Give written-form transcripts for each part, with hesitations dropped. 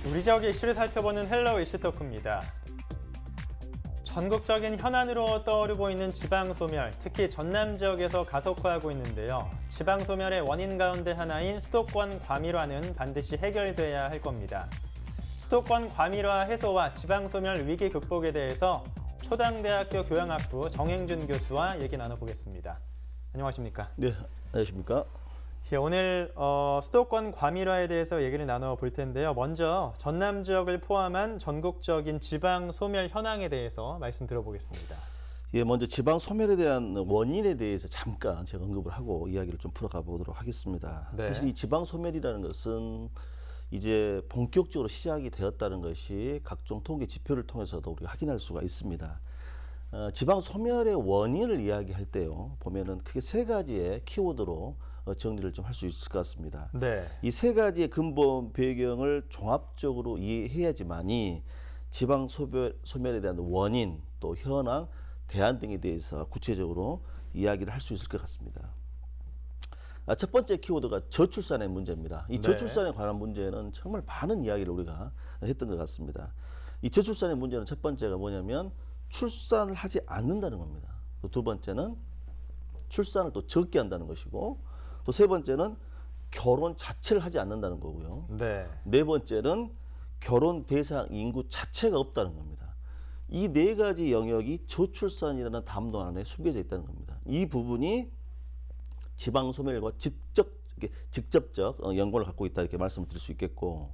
우리 지역의 이슈를 살펴보는 헬로 이슈토크입니다. 전국적인 현안으로 떠오르고 있는 지방소멸, 특히 전남 지역에서 가속화하고 있는데요. 지방소멸의 원인 가운데 하나인 수도권 과밀화는 반드시 해결돼야 할 겁니다. 수도권 과밀화 해소와 지방소멸 위기 극복에 대해서 초당대학교 교양학부 정행준 교수와 얘기 나눠보겠습니다. 안녕하십니까? 네, 안녕하십니까? 예, 오늘 수도권 과밀화에 대해서 얘기를 나눠볼 텐데요. 먼저 전남 지역을 포함한 전국적인 지방 소멸 현황에 대해서 말씀 들어보겠습니다. 예, 먼저 지방 소멸에 대한 원인에 대해서 잠깐 제가 언급을 하고 이야기를 좀 풀어가 보도록 하겠습니다. 네. 사실 이 지방 소멸이라는 것은 이제 본격적으로 시작이 되었다는 것이 각종 통계 지표를 통해서도 우리가 확인할 수가 있습니다. 지방 소멸의 원인을 이야기할 때요, 보면은 크게 세 가지의 키워드로 정리를 좀 할 수 있을 것 같습니다. 네. 이 세 가지의 근본 배경을 종합적으로 이해해야지만이 지방 소멸에 대한 원인, 또 현황, 대안 등에 대해서 구체적으로 이야기를 할 수 있을 것 같습니다. 첫 번째 키워드가 저출산의 문제입니다. 이 저출산에 관한 문제는 정말 많은 이야기를 우리가 했던 것 같습니다. 이 저출산의 문제는 첫 번째가 뭐냐면 출산을 하지 않는다는 겁니다. 또 두 번째는 출산을 또 적게 한다는 것이고, 또 세 번째는 결혼 자체를 하지 않는다는 거고요. 네 번째는 결혼 대상 인구 자체가 없다는 겁니다. 이 네 가지 영역이 저출산이라는 담론 안에 숨겨져 있다는 겁니다. 이 부분이 지방 소멸과 직접적 연관을 갖고 있다, 이렇게 말씀을 드릴 수 있겠고,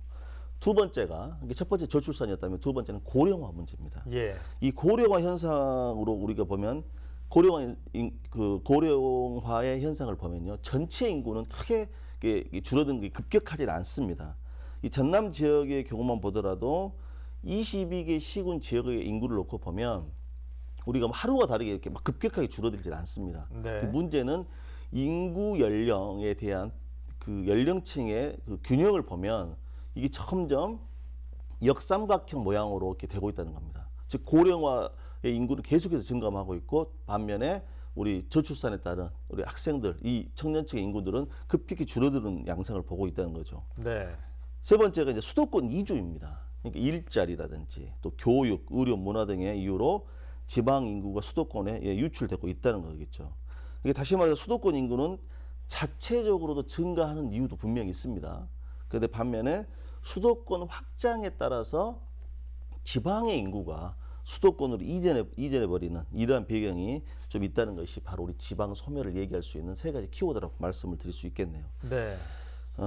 두 번째가, 첫 번째 저출산이었다면 두 번째는 고령화 문제입니다. 예. 이 고령화 현상으로 우리가 보면 고령화의 현상을 보면요, 전체 인구는 크게 줄어든 게 급격하지 않습니다. 이 전남 지역의 경우만 보더라도 22개 시군 지역의 인구를 놓고 보면 우리가 하루가 다르게 이렇게 막 급격하게 줄어들지 않습니다. 네. 그 문제는 인구 연령에 대한 그 연령층의 그 균형을 보면 이게 점점 역삼각형 모양으로 이렇게 되고 있다는 겁니다. 즉 고령화의 인구는 계속해서 증감하고 있고, 반면에 우리 저출산에 따른 우리 학생들, 이 청년층의 인구들은 급격히 줄어드는 양상을 보고 있다는 거죠. 네. 세 번째가 이제 수도권 이주입니다. 그러니까 일자리라든지 또 교육, 의료, 문화 등의 이유로 지방 인구가 수도권에 유출되고 있다는 거겠죠. 이게 다시 말해서 수도권 인구는 자체적으로도 증가하는 이유도 분명히 있습니다. 그런데 반면에 수도권 확장에 따라서 지방의 인구가 수도권으로 이전해버리는 이러한 배경이 좀 있다는 것이 바로 우리 지방 소멸을 얘기할 수 있는 세 가지 키워드라고 말씀을 드릴 수 있겠네요. 네.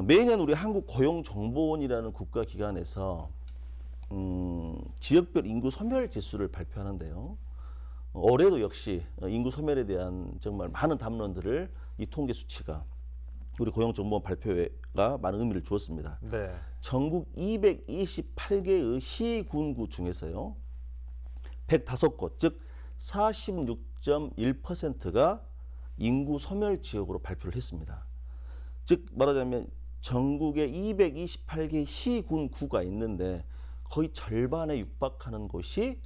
매년 우리 한국고용정보원이라는 국가기관에서 지역별 인구 소멸 지수를 발표하는데요. 올해도 역시 인구 소멸에 대한 정말 많은 담론들을 이 통계 수치가 우리 고용정보원 발표가 많은 의미를 주었습니다. 네. 전국 228개의 시군구 중에서요, 105곳, 즉 46.1%가 인구 소멸 지역으로 발표를 했습니다. 즉 말하자면 전국에 228개 시군구가 있는데 거의 절반에 육박하는 곳이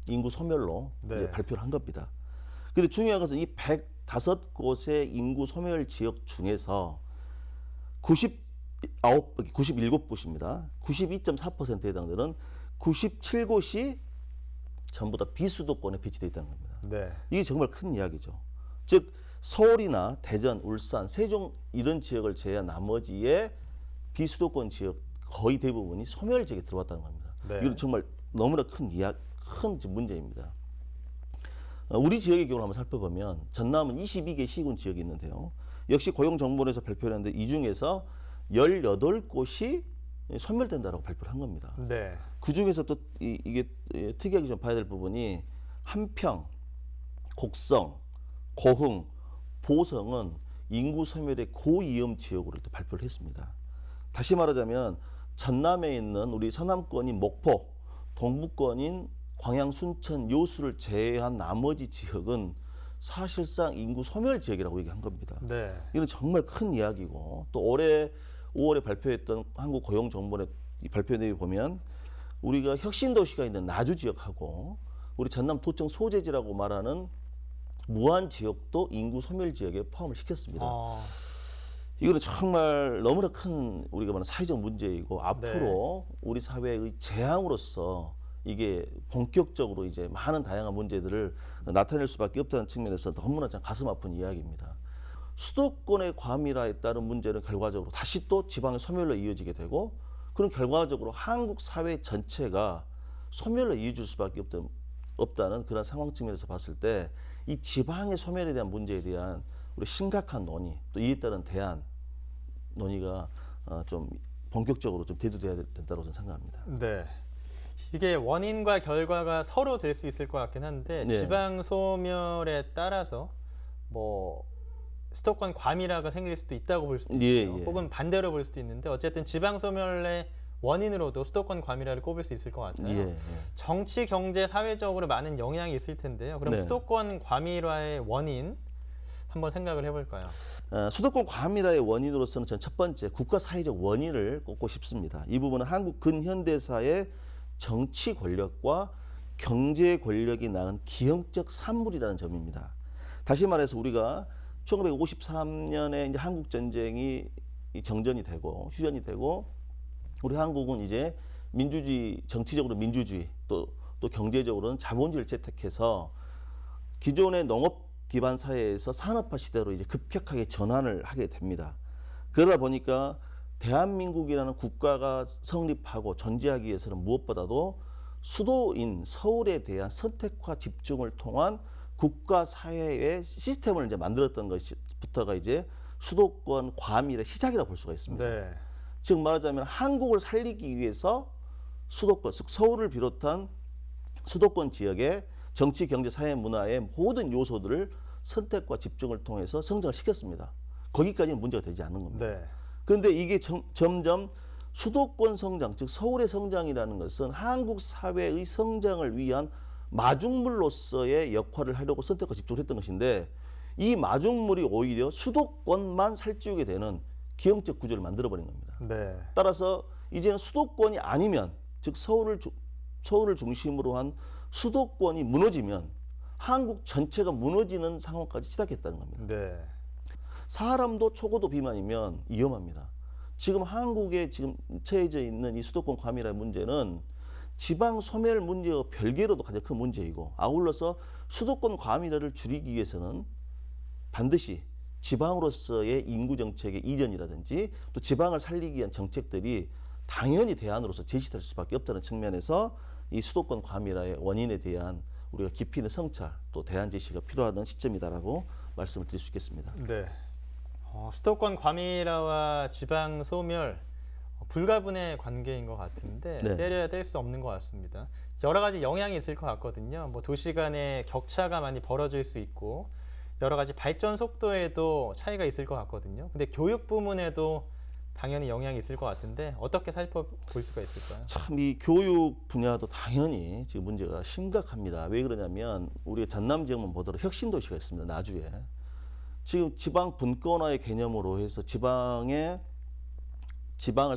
인구 소멸로 발표를 한 겁니다. 그런데 중요한 것은 이 105곳의 인구 소멸 지역 중에서 97곳입니다. 92.4%에 해당되는 97곳이 전부 다 비수도권에 배치되어 있다는 겁니다. 네. 이게 정말 큰 이야기죠. 즉 서울이나 대전, 울산, 세종 이런 지역을 제외한 나머지의 비수도권 지역 거의 대부분이 소멸 지역에 들어왔다는 겁니다. 네. 이건 정말 너무나 큰 문제입니다. 우리 지역의 경우를 한번 살펴보면 전남은 22개 시군 지역이 있는데요. 역시 고용정보원에서 발표를 했는데 이 중에서 18곳이 소멸된다라고 발표를 한 겁니다. 네. 그 중에서 또 이게 특이하게 좀 봐야 될 부분이 한평, 곡성, 고흥, 보성은 인구 소멸의 고위험 지역으로 또 발표를 했습니다. 다시 말하자면 전남에 있는 우리 서남권인 목포, 동부권인 광양, 순천, 여수를 제외한 나머지 지역은 사실상 인구 소멸 지역이라고 얘기한 겁니다. 네. 이건 정말 큰 이야기고, 또 올해 5월에 발표했던 한국고용정보원의 발표 내용을 보면 우리가 혁신도시가 있는 나주 지역하고 우리 전남 도청 소재지라고 말하는 무안 지역도 인구 소멸 지역에 포함을 시켰습니다. 이거는 정말 너무나 큰 우리가 말하는 사회적 문제이고 앞으로 우리 사회의 재앙으로서 이게 본격적으로 이제 많은 다양한 문제들을 나타낼 수밖에 없다는 측면에서 너무나 참 가슴 아픈 이야기입니다. 수도권의 과밀화에 따른 문제는 결과적으로 다시 또 지방의 소멸로 이어지게 되고 그런 결과적으로 한국 사회 전체가 소멸로 이어질 수밖에 없다는 그런 상황 측면에서 봤을 때 이 지방의 소멸에 대한 문제에 대한 우리 심각한 논의 또 이에 따른 대안 논의가 좀 본격적으로 좀 대두돼야 된다고 저는 생각합니다. 네. 이게 원인과 결과가 서로 될 수 있을 것 같긴 한데 네. 지방 소멸에 따라서 뭐 수도권 과밀화가 생길 수도 있다고 볼 수도 있고요. 예. 혹은 반대로 볼 수도 있는데 어쨌든 지방 소멸의 원인으로도 수도권 과밀화를 꼽을 수 있을 것 같아요. 예. 정치, 경제, 사회적으로 많은 영향이 있을 텐데요. 그럼 네. 수도권 과밀화의 원인 한번 생각을 해볼까요? 수도권 과밀화의 원인으로서는 전 첫 번째 국가 사회적 원인을 꼽고 싶습니다. 이 부분은 한국 근현대사의 정치 권력과 경제 권력이 낳은 기형적 산물이라는 점입니다. 다시 말해서 우리가 1953년에 이제 한국 전쟁이 정전이 되고 휴전이 되고 우리 한국은 이제 민주주의 정치적으로 민주주의 또 경제적으로는 자본주의를 채택해서 기존의 농업 기반 사회에서 산업화 시대로 이제 급격하게 전환을 하게 됩니다. 그러다 보니까 대한민국이라는 국가가 성립하고 존재하기 위해서는 무엇보다도 수도인 서울에 대한 선택과 집중을 통한 국가 사회의 시스템을 이제 만들었던 것부터가 이제 수도권 과밀의 시작이라고 볼 수가 있습니다. 네. 즉 말하자면 한국을 살리기 위해서 수도권, 즉 서울을 비롯한 수도권 지역의 정치, 경제, 사회, 문화의 모든 요소들을 선택과 집중을 통해서 성장을 시켰습니다. 거기까지는 문제가 되지 않는 겁니다. 네. 그런데 이게 점점 수도권 성장, 즉 서울의 성장이라는 것은 한국 사회의 성장을 위한 마중물로서의 역할을 하려고 선택과 집중을 했던 것인데 이 마중물이 오히려 수도권만 살찌우게 되는 기형적 구조를 만들어버린 겁니다. 네. 따라서 이제는 수도권이 아니면 즉 서울을 중심으로 한 수도권이 무너지면 한국 전체가 무너지는 상황까지 치닫겠다는 겁니다. 네. 사람도 초고도 비만이면 위험합니다. 지금 한국에 지금 처해져 있는 이 수도권 과밀화의 문제는 지방 소멸 문제와 별개로도 가장 큰 문제이고 아울러서 수도권 과밀화를 줄이기 위해서는 반드시 지방으로서의 인구 정책의 이전이라든지 또 지방을 살리기 위한 정책들이 당연히 대안으로서 제시될 수밖에 없다는 측면에서 이 수도권 과밀화의 원인에 대한 우리가 깊이 있는 성찰 또 대안 제시가 필요한 시점이다라고 말씀을 드릴 수 있겠습니다. 네. 수도권 과밀화와 지방 소멸 불가분의 관계인 것 같은데 네. 때려야 뗄 수 없는 것 같습니다. 여러 가지 영향이 있을 것 같거든요. 뭐 도시 간의 격차가 많이 벌어질 수 있고 여러 가지 발전 속도에도 차이가 있을 것 같거든요. 근데 교육 부문에도 당연히 영향이 있을 것 같은데 어떻게 살펴볼 수가 있을까요? 참 이 교육 분야도 당연히 지금 문제가 심각합니다. 왜 그러냐면 우리가 전남 지역만 보더라도 혁신도시가 있습니다. 나주에. 지금 지방 분권화의 개념으로 해서 지방을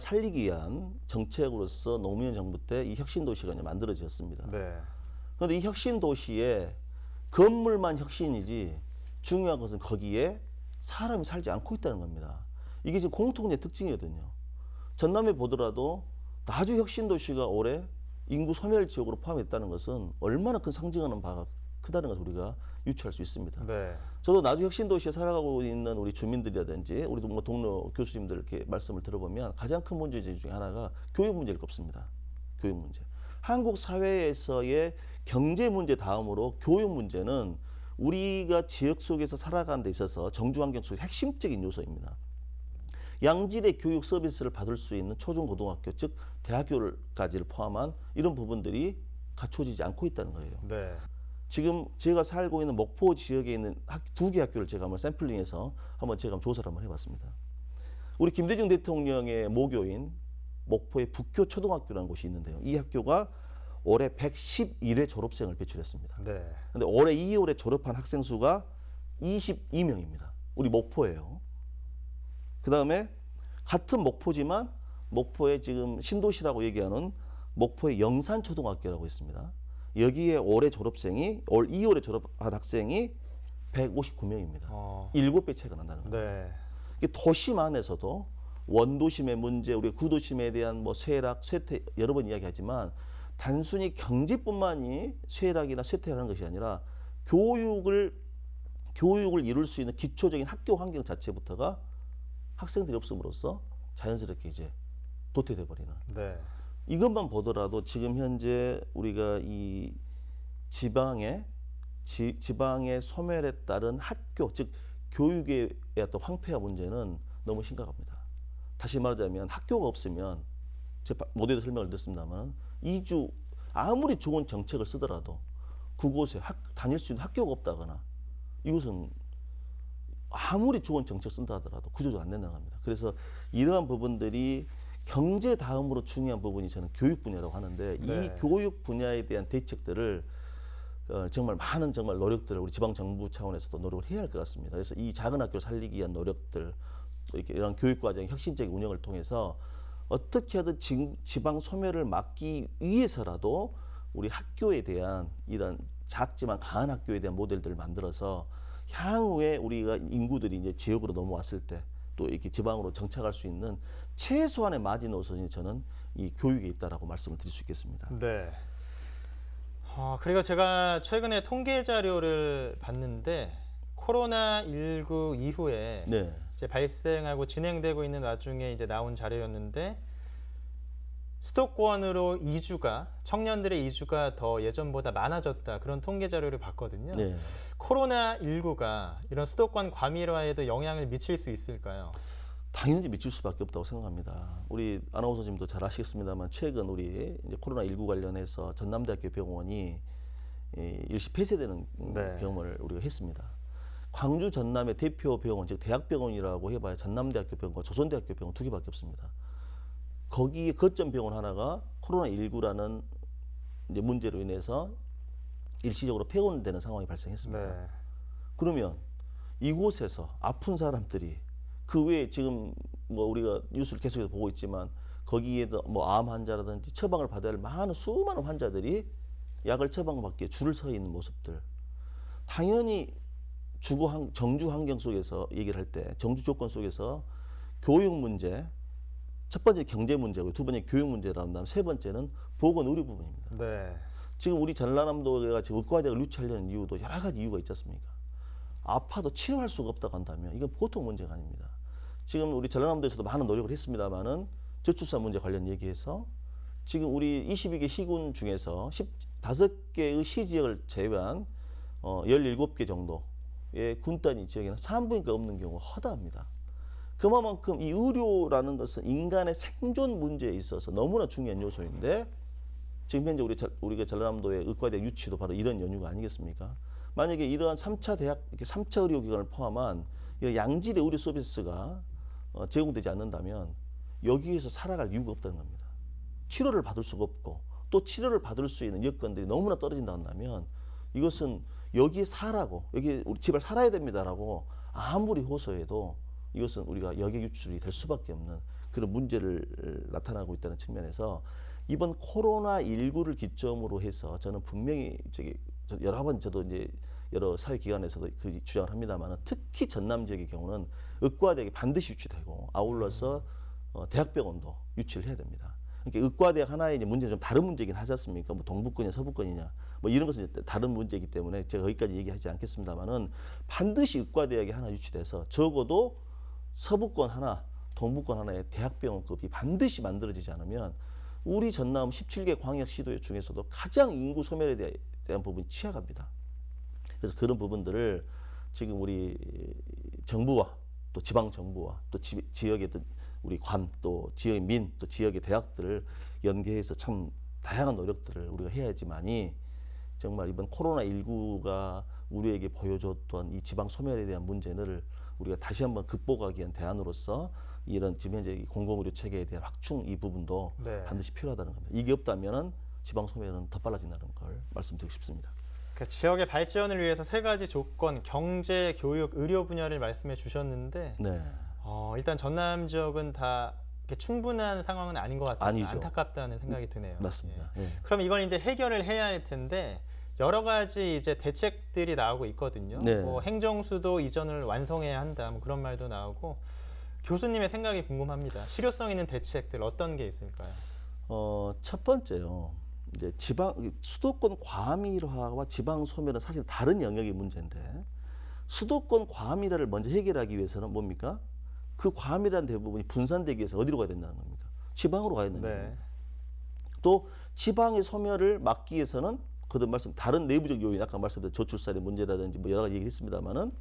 살리기 위한 정책으로서 노무현 정부 때 이 혁신도시가 이제 만들어졌습니다. 네. 그런데 이 혁신도시에 건물만 혁신이지 중요한 것은 거기에 사람이 살지 않고 있다는 겁니다. 이게 지금 공통의 특징이거든요. 전남에 보더라도 나주 혁신도시가 올해 인구 소멸 지역으로 포함했다는 것은 얼마나 큰 상징하는 바가 크다는 것을 우리가 유추할 수 있습니다. 네. 저도 나주 혁신도시에 살아가고 있는 우리 주민들이라든지 우리 동료 교수님들 이렇게 말씀을 들어보면 가장 큰 문제 중에 하나가 교육 문제를 꼽습니다. 교육 문제. 한국 사회에서의 경제 문제 다음으로 교육 문제는 우리가 지역 속에서 살아가는 데 있어서 정주 환경 속의 핵심적인 요소입니다. 양질의 교육 서비스를 받을 수 있는 초중고등학교 즉 대학교까지를 포함한 이런 부분들이 갖춰지지 않고 있다는 거예요. 네. 지금 제가 살고 있는 목포 지역에 있는 두 개 학교를 제가 한번 샘플링해서 제가 조사를 한번 해봤습니다. 우리 김대중 대통령의 모교인 목포의 북교 초등학교라는 곳이 있는데요. 이 학교가 올해 111회 졸업생을 배출했습니다. 네. 근데 올해 2월에 졸업한 학생 수가 22명입니다. 우리 목포예요. 그 다음에 같은 목포지만 목포에 지금 신도시라고 얘기하는 목포의 영산초등학교라고 있습니다. 여기에 올해 졸업생이 올 2월에 졸업한 학생이 159명입니다. 7배 차이가 난다는 거예요. 네. 도심 안에서도 원도심의 문제, 우리 구도심에 대한 뭐 쇠락, 쇠퇴 여러 번 이야기하지만 단순히 경제뿐만이 쇠락이나 쇠퇴라는 것이 아니라 교육을 이룰 수 있는 기초적인 학교 환경 자체부터가 학생들이 없음으로써 자연스럽게 이제 도태돼 버리는. 네. 이것만 보더라도 지금 현재 우리가 이 지방의 소멸에 따른 학교, 즉 교육의 어떤 황폐화 문제는 너무 심각합니다. 다시 말하자면 학교가 없으면 제가 모두에도 설명을 드렸습니다만 이주 아무리 좋은 정책을 쓰더라도 그곳에 다닐 수 있는 학교가 없다거나 이것은 아무리 좋은 정책 쓴다 하더라도 구조적으로 안 된다고 합니다. 그래서 이러한 부분들이 경제 다음으로 중요한 부분이 저는 교육 분야라고 하는데 네. 이 교육 분야에 대한 대책들을 정말 많은 정말 노력들을 우리 지방 정부 차원에서도 노력을 해야 할 것 같습니다. 그래서 이 작은 학교를 살리기 위한 노력들, 또 이렇게 이런 교육 과정의 혁신적인 운영을 통해서 어떻게 하든 지방 소멸을 막기 위해서라도 우리 학교에 대한 이런 작지만 강한 학교에 대한 모델들을 만들어서 향후에 우리가 인구들이 이제 지역으로 넘어왔을 때 또 이렇게 지방으로 정착할 수 있는 최소한의 마지노선이 저는 이 교육에 있다라고 말씀을 드릴 수 있겠습니다. 네. 그리고 제가 최근에 통계 자료를 봤는데 코로나19 이후에 네. 이제 발생하고 진행되고 있는 와중에 이제 나온 자료였는데 수도권으로 청년들의 이주가 더 예전보다 많아졌다, 그런 통계 자료를 봤거든요. 네. 코로나19가 이런 수도권 과밀화에도 영향을 미칠 수 있을까요? 당연히 미칠 수밖에 없다고 생각합니다. 우리 아나운서님도 잘 아시겠습니다만 최근 우리 이제 코로나19 관련해서 전남대학교 병원이 일시 폐쇄되는 네. 경험을 우리가 했습니다. 광주 전남의 대표 병원, 즉 대학병원이라고 해봐야 전남대학교 병원과 조선대학교 병원 두 개밖에 없습니다. 거기에 거점 병원 하나가 코로나19라는 이제 문제로 인해서 일시적으로 폐원되는 상황이 발생했습니다. 네. 그러면 이곳에서 아픈 사람들이 그 외에 지금 뭐 우리가 뉴스를 계속해서 보고 있지만 거기에도 뭐 암 환자라든지 처방을 받아야 할 많은 수많은 환자들이 약을 처방받기에 줄을 서 있는 모습들. 당연히 정주 환경 속에서 얘기를 할 때 정주 조건 속에서 교육 문제, 첫 번째 경제 문제고 두 번째 교육 문제라고 한다면 세 번째는 보건 의료 부분입니다. 네. 지금 우리 전라남도가 지금 의과대학을 유치하려는 이유도 여러 가지 이유가 있지 않습니까? 아파도 치료할 수가 없다고 한다면 이건 보통 문제가 아닙니다. 지금 우리 전라남도에서도 많은 노력을 했습니다만은 저출산 문제 관련 얘기해서 지금 우리 22개 시군 중에서 15개의 시지역을 제외한 17개 정도의 군단위 지역에는 산부인과 없는 경우가 허다합니다. 그만큼 이 의료라는 것은 인간의 생존 문제에 있어서 너무나 중요한 요소인데 지금 현재 우리가 전라남도의 의과대학 유치도 바로 이런 연유가 아니겠습니까? 만약에 이러한 3차 의료기관을 포함한 이런 양질의 의료 서비스가 제공되지 않는다면 여기에서 살아갈 이유가 없다는 겁니다. 치료를 받을 수가 없고 또 치료를 받을 수 있는 여건들이 너무나 떨어진다 한다면 이것은 여기에 여기 우리 제발 살아야 됩니다라고 아무리 호소해도 이것은 우리가 여객 유출이 될 수밖에 없는 그런 문제를 나타나고 있다는 측면에서 이번 코로나19를 기점으로 해서 저는 분명히 여러 번 저도 이제 여러 사회기관에서도 그 주장을 합니다만 특히 전남 지역의 경우는 의과대학이 반드시 유치되고 아울러서 대학병원도 유치를 해야 됩니다. 그러니까 의과대학 하나의 이제 문제는 좀 다른 문제이긴 하지 않습니까? 뭐 동북권이냐 서북권이냐 뭐 이런 것은 다른 문제이기 때문에 제가 거기까지 얘기하지 않겠습니다만은 반드시 의과대학이 하나 유치돼서 적어도 서북권 하나, 동북권 하나의 대학병원급이 반드시 만들어지지 않으면 우리 전남 17개 광역시도 중에서도 가장 인구 소멸에 대한 부분이 취약합니다. 그래서 그런 부분들을 지금 우리 정부와 또 지방 정부와 또 지역의 우리 또 지역의 또 지역의 대학들을 연계해서 참 다양한 노력들을 우리가 해야지만이 정말 이번 코로나19가 우리에게 보여줬던 이 지방 소멸에 대한 문제를 우리가 다시 한번 극복하기 위한 대안으로서 이런 지금 현재 공공의료 체계에 대한 확충 이 부분도 네. 반드시 필요하다는 겁니다. 이게 없다면은 지방 소멸은 더 빨라진다는 걸 말씀드리고 싶습니다. 그 지역의 발전을 위해서 세 가지 조건, 경제, 교육, 의료 분야를 말씀해 주셨는데 네. 일단 전남 지역은 다 이렇게 충분한 상황은 아닌 것 같아서 아니죠. 안타깝다는 생각이 드네요. 맞습니다. 예. 예. 그럼 이걸 이제 해결을 해야 할 텐데 여러 가지 이제 대책들이 나오고 있거든요. 네. 뭐 행정수도 이전을 완성해야 한다, 뭐 그런 말도 나오고 교수님의 생각이 궁금합니다. 실효성 있는 대책들 어떤 게 있을까요? 첫 번째요. 이제 수도권 과밀화와 지방 소멸은 사실 다른 영역의 문제인데 수도권 과밀화를 먼저 해결하기 위해서는 뭡니까? 그 과밀한 대부분이 분산되기 위해서 어디로 가야 된다는 겁니까? 지방으로 가야 된다는 네. 겁니다. 또 지방의 소멸을 막기 위해서는 거듭 말씀 다른 내부적 요인 아까 말씀드린 저출산의 문제라든지 뭐 여러 가지 얘기했습니다만은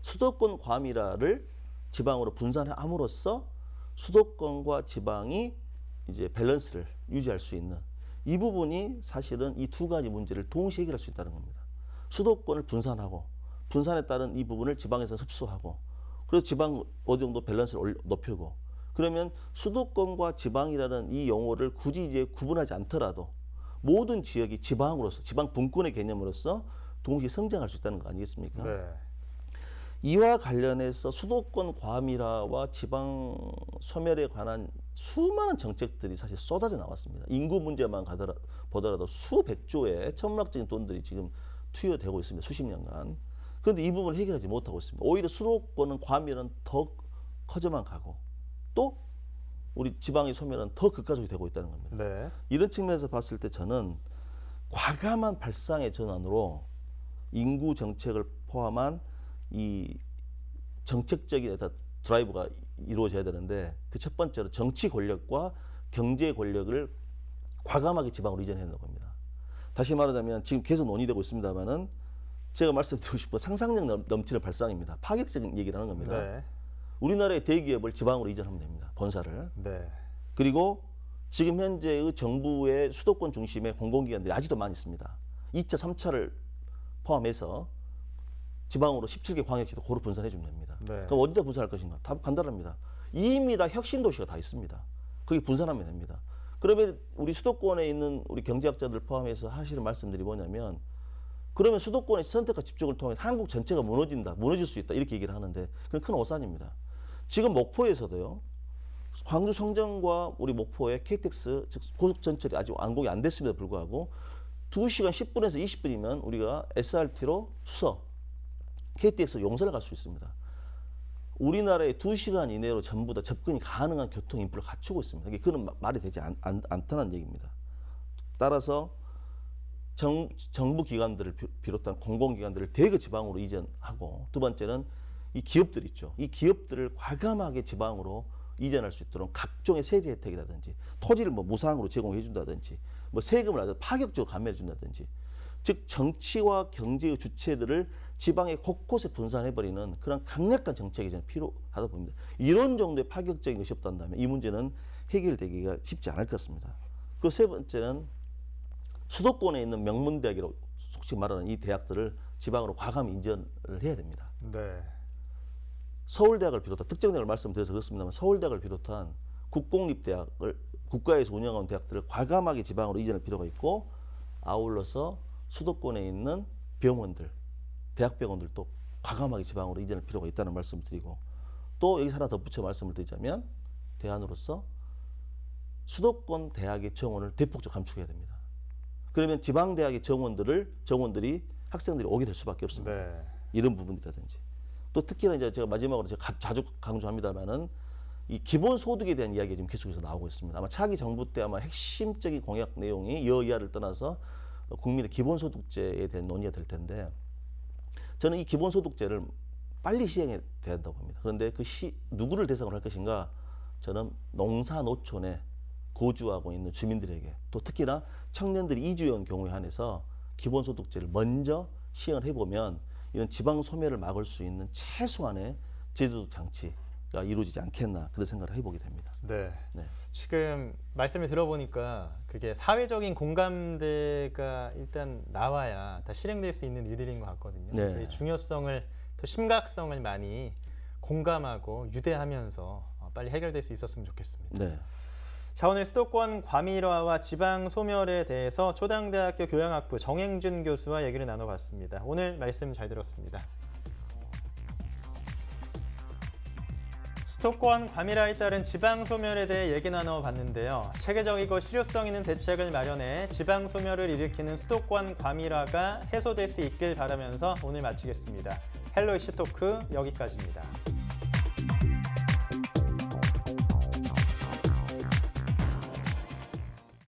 수도권 과밀화를 지방으로 분산함으로써 수도권과 지방이 이제 밸런스를 유지할 수 있는 이 부분이 사실은 이 두 가지 문제를 동시에 해결할 수 있다는 겁니다. 수도권을 분산하고 분산에 따른 이 부분을 지방에서 흡수하고 그래서 지방 어느 정도 밸런스를 높이고 그러면 수도권과 지방이라는 이 용어를 굳이 이제 구분하지 않더라도 모든 지역이 지방으로서 지방 분권의 개념으로서 동시에 성장할 수 있다는 거 아니겠습니까? 네. 이와 관련해서 수도권 과밀화와 지방 소멸에 관한 수많은 정책들이 사실 쏟아져 나왔습니다. 인구 문제만 보더라도 수백조의 천문학적인 돈들이 지금 투여되고 있습니다. 수십 년간. 그런데 이 부분을 해결하지 못하고 있습니다. 오히려 수도권은 과밀은 더 커져만 가고 또 우리 지방의 소멸은 더 극가속이 되고 있다는 겁니다. 네. 이런 측면에서 봤을 때 저는 과감한 발상의 전환으로 인구 정책을 포함한 이 정책적인 드라이브가 이루어져야 되는데 그 첫 번째로 정치 권력과 경제 권력을 과감하게 지방으로 이전해야 된다고 합니다. 다시 말하자면 지금 계속 논의되고 있습니다만은 제가 말씀드리고 싶은 상상력 넘치는 발상입니다. 파격적인 얘기를 하는 겁니다. 네. 우리나라의 대기업을 지방으로 이전하면 됩니다. 본사를. 네. 그리고 지금 현재의 정부의 수도권 중심의 공공기관들이 아직도 많이 있습니다. 2차, 3차를 포함해서 지방으로 17개 광역시도 고루 분산해 주면 됩니다. 네. 그럼 어디다 분산할 것인가? 답 간단합니다. 이미 다 혁신 도시가 다 있습니다. 거기 분산하면 됩니다. 그러면 우리 수도권에 있는 우리 경제학자들 포함해서 하시는 말씀들이 뭐냐면 그러면 수도권의 선택과 집중을 통해 한국 전체가 무너질 수 있다 이렇게 얘기를 하는데 그건 큰 오산입니다. 지금 목포에서도요. 광주 성정과 우리 목포의 KTX 즉 고속전철이 아직 완공이 안 됐음에도 불구하고 2시간 10분에서 20분이면 우리가 SRT로 수서 KTX 용산을 갈 수 있습니다. 우리나라에 2시간 이내로 전부 다 접근이 가능한 교통 인프라를 갖추고 있습니다. 이게 그런 말이 되지 않다는 얘기입니다. 따라서 정부 기관들을 비롯한 공공기관들을 대거 지방으로 이전하고 두 번째는 이 기업들 있죠. 이 기업들을 과감하게 지방으로 이전할 수 있도록 각종의 세제 혜택이라든지 토지를 뭐 무상으로 제공해 준다든지 뭐 세금을 아주 파격적으로 감면해 준다든지 즉 정치와 경제의 주체들을 지방의 곳곳에 분산해버리는 그런 강력한 정책이 저는 필요하다 봅니다. 이런 정도의 파격적인 것이 없단다면 이 문제는 해결되기가 쉽지 않을 것 같습니다. 그리고 세 번째는 수도권에 있는 명문대학이라고 속칭 말하는 이 대학들을 지방으로 과감히 인전을 해야 됩니다. 네. 서울대학을 비롯한 특정 대학을 말씀드려서 그렇습니다만 서울대학을 비롯한 국공립대학을 국가에서 운영하는 대학들을 과감하게 지방으로 이전할 필요가 있고 아울러서 수도권에 있는 병원들, 대학병원들도 과감하게 지방으로 이전할 필요가 있다는 말씀을 드리고 또 여기서 하나 덧붙여 말씀을 드리자면 대안으로서 수도권 대학의 정원을 대폭적으로 감축해야 됩니다. 그러면 지방 대학의 정원들이 학생들이 오게 될 수밖에 없습니다. 네. 이런 부분이라든지 또 특히나 이제 제가 마지막으로 제가 자주 강조합니다만은 이 기본 소득에 대한 이야기가 지금 계속해서 나오고 있습니다. 아마 차기 정부 때 아마 핵심적인 공약 내용이 여야를 떠나서 국민의 기본소득제에 대한 논의가 될 텐데 저는 이 기본소득제를 빨리 시행해야 된다고 봅니다. 그런데 누구를 대상으로 할 것인가? 저는 농사노촌에 거주하고 있는 주민들에게 또 특히나 청년들이 이주해온 경우에 한해서 기본소득제를 먼저 시행을 해보면 이런 지방 소멸을 막을 수 있는 최소한의 제도 장치가 이루어지지 않겠나 그런 생각을 해보게 됩니다. 네. 네. 지금 말씀을 들어보니까 그게 사회적인 공감대가 일단 나와야 다 실행될 수 있는 일들인 것 같거든요. 네. 그래서 이 중요성을 또 심각성을 많이 공감하고 유대하면서 빨리 해결될 수 있었으면 좋겠습니다. 네. 자, 오늘 수도권 과밀화와 지방 소멸에 대해서 초당대학교 교양학부 정행준 교수와 얘기를 나눠봤습니다. 오늘 말씀 잘 들었습니다. 수도권 과밀화에 따른 지방 소멸에 대해 얘기 나눠봤는데요. 체계적이고 실효성 있는 대책을 마련해 지방 소멸을 일으키는 수도권 과밀화가 해소될 수 있길 바라면서 오늘 마치겠습니다. 헬로 이슈 토크 여기까지입니다.